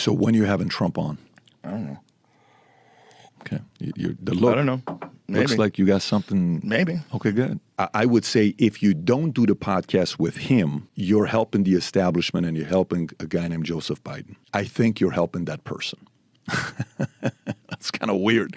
So when are you having Trump on? I don't know. Okay. The look, I don't know. Maybe. Looks like you got something. Maybe. Okay, good. I would say if you don't do the podcast with him, you're helping the establishment and you're helping a guy named Joseph Biden. I think you're helping that person. That's kind of weird.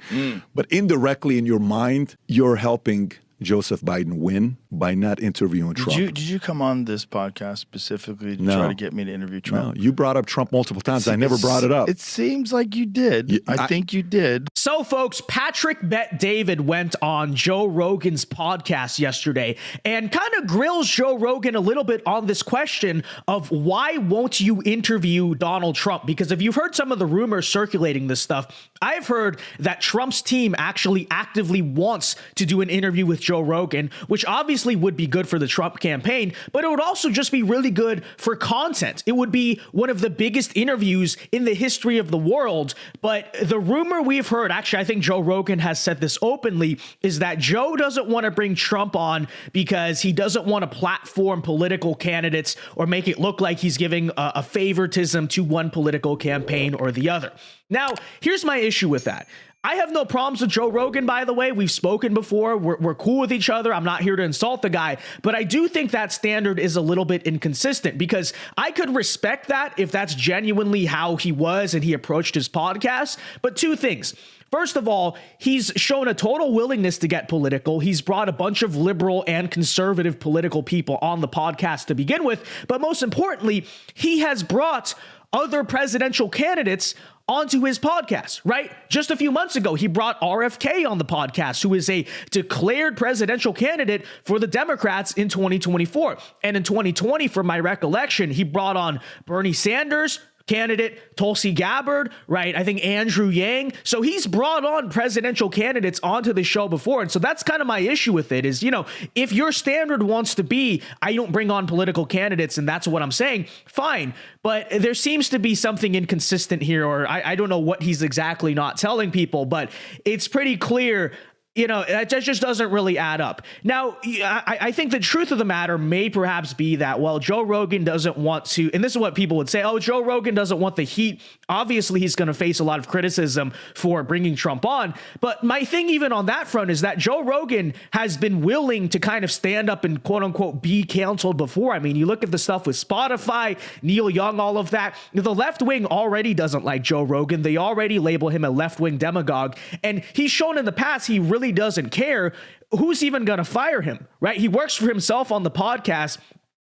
But indirectly in your mind, you're helping Joseph Biden win by not interviewing Trump. Did you come on this podcast specifically to try to get me to interview Trump? No, you brought up Trump multiple times. I never brought it up. It seems like you did. I think you did. So, folks, Patrick Bet David went on Joe Rogan's podcast yesterday and kind of grills Joe Rogan a little bit on this question of why won't you interview Donald Trump? Because if you've heard some of the rumors circulating this stuff, I've heard that Trump's team actually actively wants to do an interview with Joe Rogan, which obviously would be good for the Trump campaign, but it would also just be really good for content. It would be one of the biggest interviews in the history of the world. But the rumor we've heard, actually, I think Joe Rogan has said this openly, is that Joe doesn't want to bring Trump on because he doesn't want to platform political candidates or make it look like he's giving a favoritism to one political campaign or the other. Now, here's my issue with that. I have no problems with Joe Rogan, by the way. We've spoken before. We're cool with each other. I'm not here to insult the guy, but I do think that standard is a little bit inconsistent because I could respect that if that's genuinely how he was and he approached his podcast. But two things. First of all, he's shown a total willingness to get political. He's brought a bunch of liberal and conservative political people on the podcast to begin with. But most importantly, he has brought other presidential candidates onto his podcast, right? Just a few months ago, he brought RFK on the podcast, who is a declared presidential candidate for the Democrats in 2024. And in 2020, from my recollection, he brought on Bernie Sanders, candidate, Tulsi Gabbard, right? I think Andrew Yang. So he's brought on presidential candidates onto the show before. And so that's kind of my issue with it is, you know, if your standard wants to be, I don't bring on political candidates and that's what I'm saying, fine. But there seems to be something inconsistent here, or I don't know what he's exactly not telling people, but it's pretty clear. You know, that just doesn't really add up. Now, I think the truth of the matter may perhaps be that, well, Joe Rogan doesn't want to, and this is what people would say, oh, Joe Rogan doesn't want the heat. Obviously, he's going to face a lot of criticism for bringing Trump on. But my thing even on that front is that Joe Rogan has been willing to kind of stand up and quote unquote be canceled before. I mean, you look at the stuff with Spotify, Neil Young, all of that. The left wing already doesn't like Joe Rogan. They already label him a left wing demagogue. And he's shown in the past he really doesn't care who's even going to fire him, right? He works for himself on the podcast.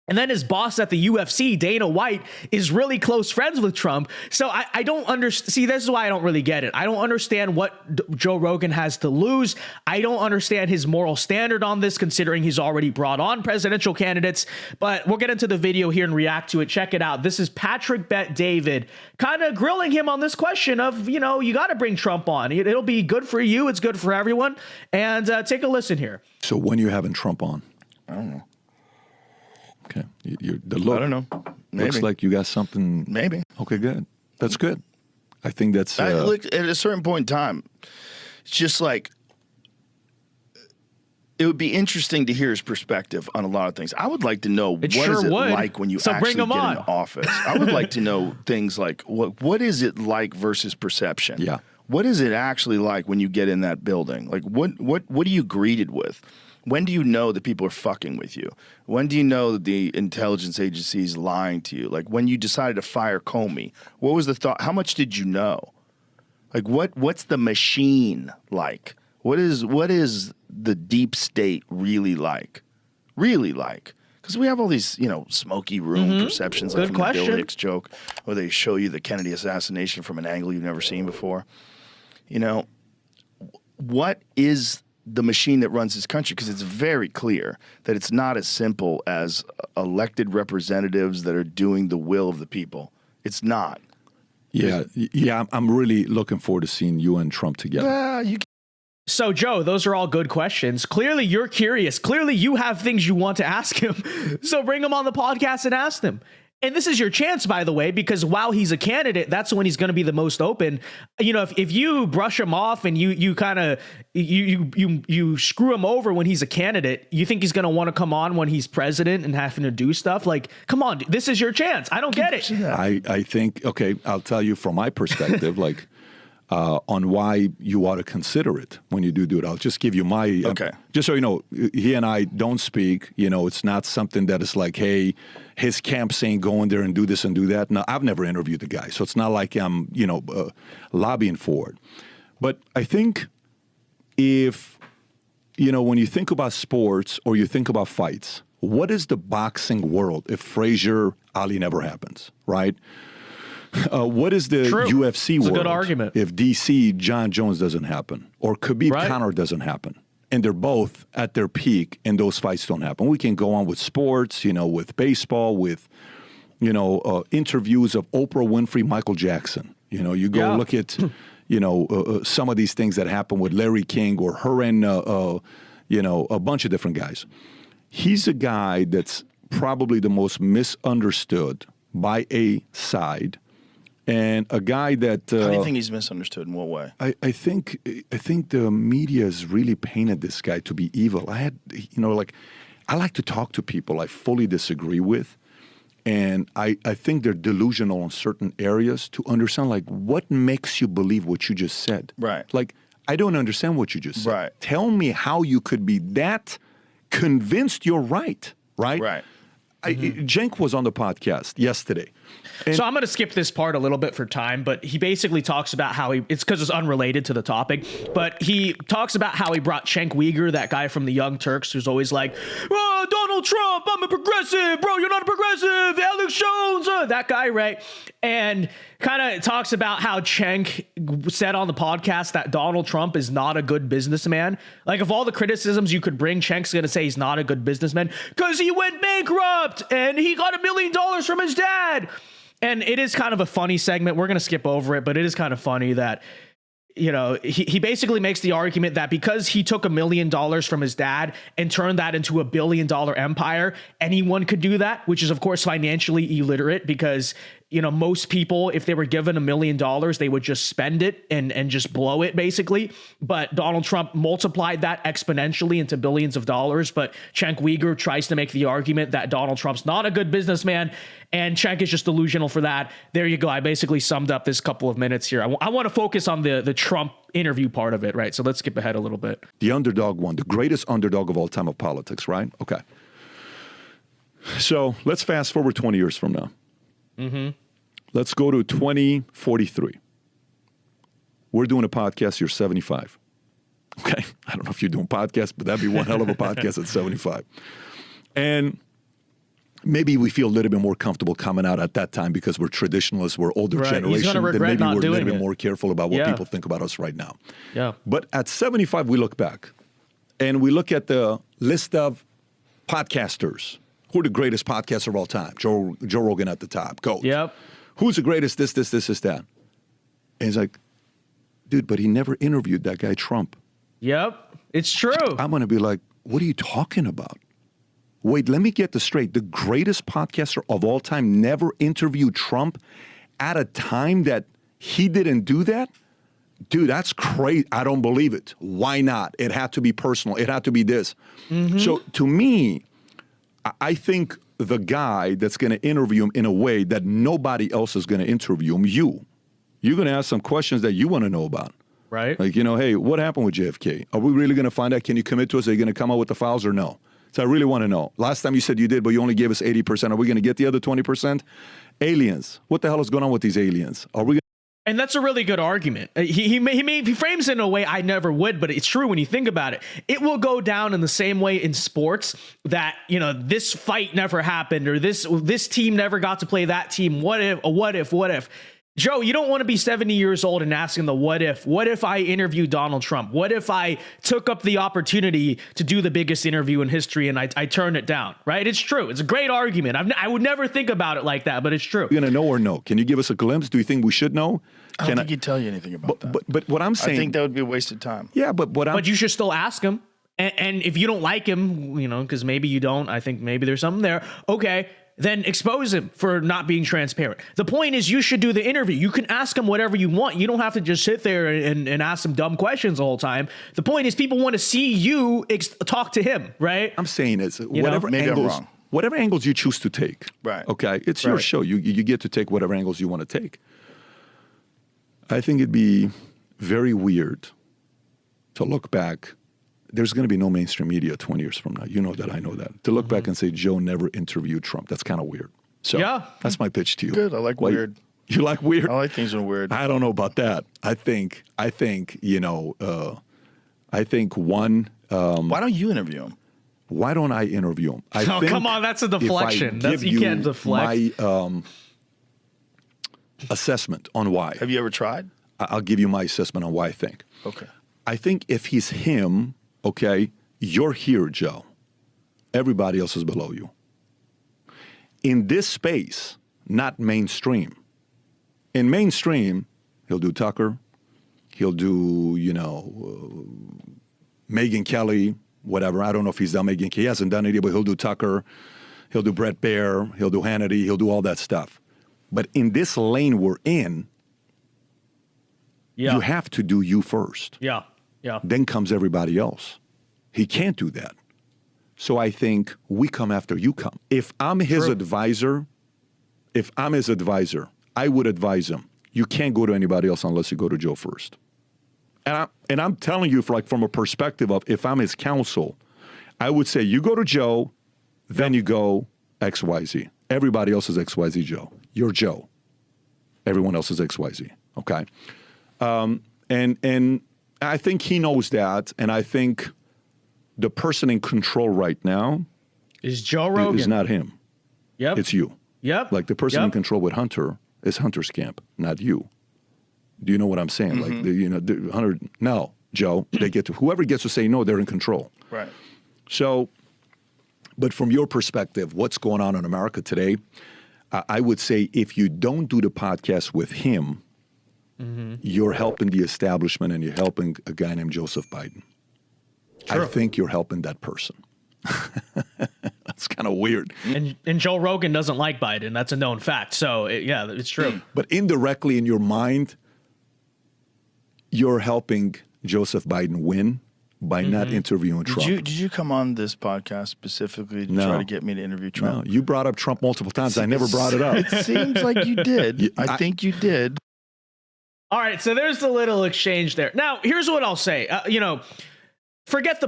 And then his boss at the UFC, Dana White, is really close friends with Trump. So I don't understand. See, this is why I don't really get it. I don't understand what Joe Rogan has to lose. I don't understand his moral standard on this, considering he's already brought on presidential candidates. But we'll get into the video here and react to it. Check it out. This is Patrick Bet David kind of grilling him on this question of, you know, you got to bring Trump on. It'll be good for you. It's good for everyone. And take a listen here. So when are you having Trump on? I don't know. Okay. The look, I don't know. Maybe. Looks like you got something. Maybe. Okay, good. That's good. I think that's... Look, at a certain point in time, it's just like, it would be interesting to hear his perspective on a lot of things. I would like to know what is it like when you actually get into office. I would like to know things like, what is it like versus perception? Yeah. What is it actually like when you get in that building? Like, what are you greeted with? When do you know that people are fucking with you? When do you know that the intelligence agency is lying to you? Like when you decided to fire Comey, what was the thought? How much did you know? Like what's the machine like? What is the deep state really like? Really like? Because we have all these, you know, smoky room perceptions, like from the Bill Hicks joke, where they show you the Kennedy assassination from an angle you've never seen before. You know, what is the machine that runs this country? Because it's very clear that it's not as simple as elected representatives that are doing the will of the people. It's not. Yeah, I'm really looking forward to seeing you and Trump together. So, Joe, those are all good questions. Clearly, you're curious. Clearly, you have things you want to ask him. So bring him on the podcast and ask him. And this is your chance, by the way, because while he's a candidate, that's when he's going to be the most open. You know, if you brush him off and you kind of you screw him over when he's a candidate, you think he's going to want to come on when he's president and having to do stuff? Like, come on, this is your chance. I don't get it. I think, okay, I'll tell you from my perspective, like, on why you ought to consider it when you do it. I'll just give you my, just so you know, he and I don't speak, you know, it's not something that is like, hey, his camp saying go in there and do this and do that. No, I've never interviewed the guy, so it's not like I'm, you know, lobbying for it. But I think if, you know, when you think about sports or you think about fights, what is the boxing world if Frazier Ali never happens, right? What is the UFC world? Good argument. If DC John Jones doesn't happen or Khabib Conor doesn't happen, and they're both at their peak and those fights don't happen? We can go on with sports, you know, with baseball, with, you know, interviews of Oprah Winfrey, Michael Jackson. You know, you go look at, you know, some of these things that happen with Larry King or her and, you know, a bunch of different guys. He's a guy that's probably the most misunderstood by a side. And a guy that... How do you think he's misunderstood? In what way? I think the media has really painted this guy to be evil. I like to talk to people I fully disagree with. And I think they're delusional in certain areas to understand, like, what makes you believe what you just said? Right. Like, I don't understand what you just said. Right. Tell me how you could be that convinced you're right, right? Right. Cenk was on the podcast yesterday. So I'm going to skip this part a little bit for time, but he basically talks about how it's because it's unrelated to the topic, but he talks about how he brought Cenk Uygur, that guy from the Young Turks, who's always like, oh, Donald Trump, I'm a progressive, bro, you're not a progressive, Alex Jones, that guy, right? And kind of talks about how Cenk said on the podcast that Donald Trump is not a good businessman. Like, of all the criticisms you could bring, Cenk's going to say he's not a good businessman because he went bankrupt and he got $1 million from his dad. And it is kind of a funny segment. We're going to skip over it, but it is kind of funny that, you know, he basically makes the argument that because he took $1 million from his dad and turned that into $1 billion empire, anyone could do that, which is, of course, financially illiterate because, you know, most people, if they were given $1 million, they would just spend it and just blow it, basically. But Donald Trump multiplied that exponentially into billions of dollars. But Cenk Uygur tries to make the argument that Donald Trump's not a good businessman, and Cenk is just delusional for that. There you go. I basically summed up this couple of minutes here. I want to focus on the Trump interview part of it, right? So let's skip ahead a little bit. The underdog won, the greatest underdog of all time of politics, right? Okay. So let's fast forward 20 years from now. Mm-hmm. Let's go to 2043. We're doing a podcast, you're 75. Okay? I don't know if you're doing podcasts, but that'd be one hell of a podcast at 75. And maybe we feel a little bit more comfortable coming out at that time because we're traditionalists, we're older generation. Then maybe we're a little bit more careful about what people think about us right now. Yeah. But at 75, we look back and we look at the list of podcasters. Who are the greatest podcasters of all time? Joe Rogan at the top. GOAT. Yep. Who's the greatest this, that? And he's like, dude, but he never interviewed that guy Trump. Yep. It's true. I'm going to be like, what are you talking about? Wait, let me get this straight. The greatest podcaster of all time never interviewed Trump at a time that he didn't do that? Dude, that's crazy. I don't believe it. Why not? It had to be personal. It had to be this. Mm-hmm. So to me, I think the guy that's going to interview him in a way that nobody else is going to interview him, you're going to ask some questions that you want to know about. Right. Like, you know, hey, what happened with JFK? Are we really going to find out? Can you commit to us? Are you going to come out with the files or no? So I really want to know. Last time you said you did, but you only gave us 80%. Are we going to get the other 20%? Aliens. What the hell is going on with these aliens? Are we? And that's a really good argument. He frames it in a way I never would, but it's true when you think about it. It will go down in the same way in sports that, you know, this fight never happened or this team never got to play that team. What if? Joe, you don't want to be 70 years old and asking the what if. What if I interviewed Donald Trump? What if I took up the opportunity to do the biggest interview in history and I turned it down, right? It's true. It's a great argument. I would never think about it like that, but it's true. You're going to know or no? Can you give us a glimpse? Do you think we should know? I don't think he'd tell you anything about that. But what I'm saying... I think that would be a waste of time. Yeah, but you should still ask him. And if you don't like him, you know, because maybe you don't, I think maybe there's something there. Okay. then expose him for not being transparent. The point is you should do the interview. You can ask him whatever you want. You don't have to just sit there and ask him dumb questions the whole time. The point is people want to see you talk to him, right? I'm saying is maybe I'm wrong. Whatever angles you choose to take. Right. Okay. It's your show. You get to take whatever angles you want to take. I think it'd be very weird to look back. There's going to be no mainstream media 20 years from now. You know that. I know that. To look back and say Joe never interviewed Trump. That's kind of weird. So that's my pitch to you. Good. I like weird. You like weird? I like things that are weird. I don't know about that. I think I think one. Why don't you interview him? Why don't I interview him? Come on, that's a deflection. You can't deflect. My assessment on why. Have you ever tried? I'll give you my assessment on why I think. Okay. I think if he's him, okay, you're here, Joe. Everybody else is below you. In this space, not mainstream. In mainstream, he'll do Tucker. He'll do, Megyn Kelly, whatever. I don't know if he's done Megyn Kelly. He hasn't done it, but he'll do Tucker. He'll do Brett Baer. He'll do Hannity. He'll do all that stuff. But in this lane we're in, you have to do you first. Yeah. Then comes everybody else. He can't do that. So I think we come after you come. If I'm his advisor, I would advise him, you can't go to anybody else unless you go to Joe first. And I'm telling you from a perspective of if I'm his counsel, I would say you go to Joe, then you go XYZ. Everybody else is XYZ Joe. You're Joe. Everyone else is XYZ. Okay? And I think he knows that, and I think the person in control right now is Joe Rogan. Is not him. Yep. It's you. Yep. Like the person in control with Hunter is Hunter's camp, not you. Do you know what I'm saying? Mm-hmm. Like, Hunter, no, Joe, they get to, whoever gets to say no, they're in control. Right. So, but from your perspective, what's going on in America today, I would say if you don't do the podcast with him, you're helping the establishment and you're helping a guy named Joseph Biden. True. I think you're helping that person. That's kind of weird. And Joe Rogan doesn't like Biden. That's a known fact. So, it's true. But indirectly in your mind, you're helping Joseph Biden win by not interviewing Trump. Did you come on this podcast specifically to try to get me to interview Trump? No, you brought up Trump multiple times. I never brought it up. It seems like you did. I think you did. All right, so there's the little exchange there. Now, here's what I'll say. Forget the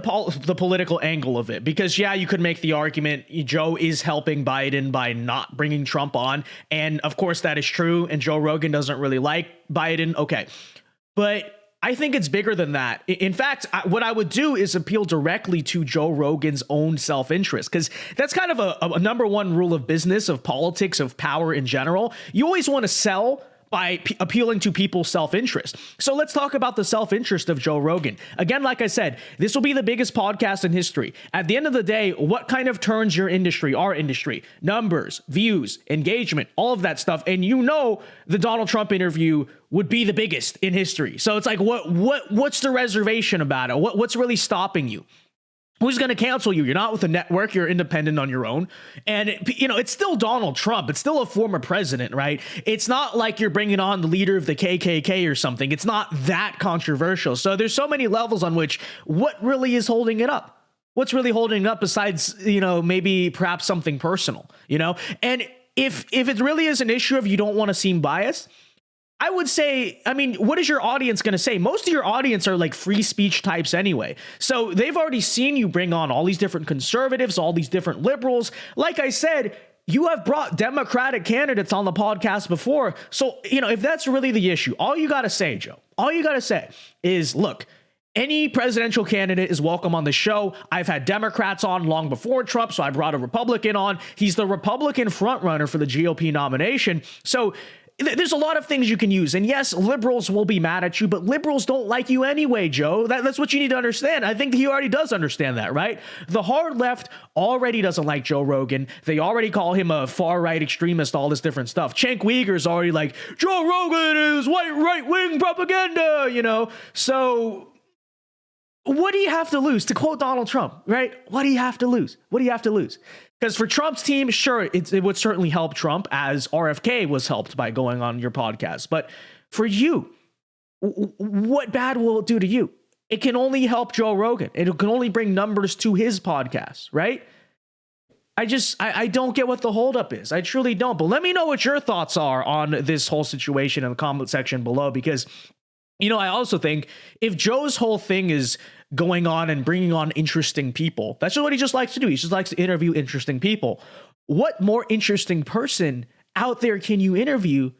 political angle of it, because, you could make the argument Joe is helping Biden by not bringing Trump on. And, of course, that is true. And Joe Rogan doesn't really like Biden. Okay. But I think it's bigger than that. In fact, what I would do is appeal directly to Joe Rogan's own self-interest, because that's kind of a number one rule of business, of politics, of power in general. You always want to sell by appealing to people's self-interest. So let's talk about the self-interest of Joe Rogan. Again, like I said, this will be the biggest podcast in history. At the end of the day, what kind of turns your industry, our industry? Numbers, views, engagement, all of that stuff. And the Donald Trump interview would be the biggest in history. So it's like, what's the reservation about it? What's really stopping you? Who's going to cancel you? You're not with a network. You're independent on your own. And, it's still Donald Trump. It's still a former president, right? It's not like you're bringing on the leader of the KKK or something. It's not that controversial. So there's so many levels on which what really is holding it up? What's really holding it up besides, maybe perhaps something personal, And if it really is an issue of you don't want to seem biased, I would say, what is your audience going to say? Most of your audience are like free speech types anyway. So they've already seen you bring on all these different conservatives, all these different liberals. Like I said, you have brought Democratic candidates on the podcast before. So, if that's really the issue, all you got to say, Joe, all you got to say is, look, any presidential candidate is welcome on the show. I've had Democrats on long before Trump, so I brought a Republican on. He's the Republican frontrunner for the GOP nomination. So there's a lot of things you can use. And yes, liberals will be mad at you, but liberals don't like you anyway, Joe. That's what you need to understand. I think he already does understand that, right? The hard left already doesn't like Joe Rogan. They already call him a far-right extremist, all this different stuff. Cenk Uyghur's already like, Joe Rogan is right-wing propaganda, So what do you have to lose? To quote Donald Trump, right? What do you have to lose? What do you have to lose? Because for Trump's team, sure, it would certainly help Trump, as RFK was helped by going on your podcast. But for you, what bad will it do to you? It can only help Joe Rogan. It can only bring numbers to his podcast, right? I don't get what the holdup is. I truly don't. But let me know what your thoughts are on this whole situation in the comment section below, because, you know, I also think if Joe's whole thing is going on and bringing on interesting people, that's what he just likes to do. He just likes to interview interesting people. What more interesting person out there can you interview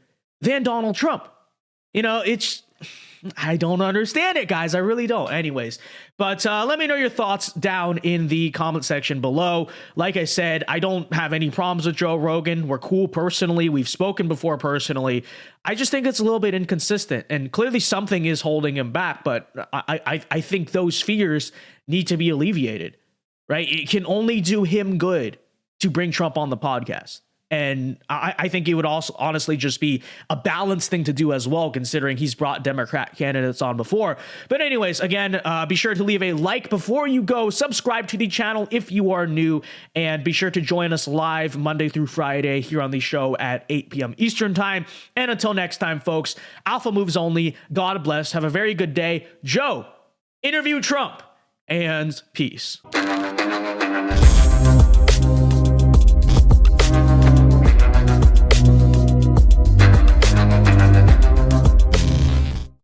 than Donald Trump? You know, I don't understand it, guys. I really don't. Anyways, but let me know your thoughts down in the comment section below. Like I said, I don't have any problems with Joe Rogan. We're cool personally. We've spoken before personally. I just think it's a little bit inconsistent, and clearly something is holding him back, but I think those fears need to be alleviated, right? It can only do him good to bring Trump on the podcast. And I think it would also honestly just be a balanced thing to do as well, considering he's brought Democrat candidates on before. But anyways, again, be sure to leave a like before you go. Subscribe to the channel if you are new. And be sure to join us live Monday through Friday here on the show at 8 p.m. Eastern time. And until next time, folks, Alpha Moves only. God bless. Have a very good day. Joe, interview Trump. And peace.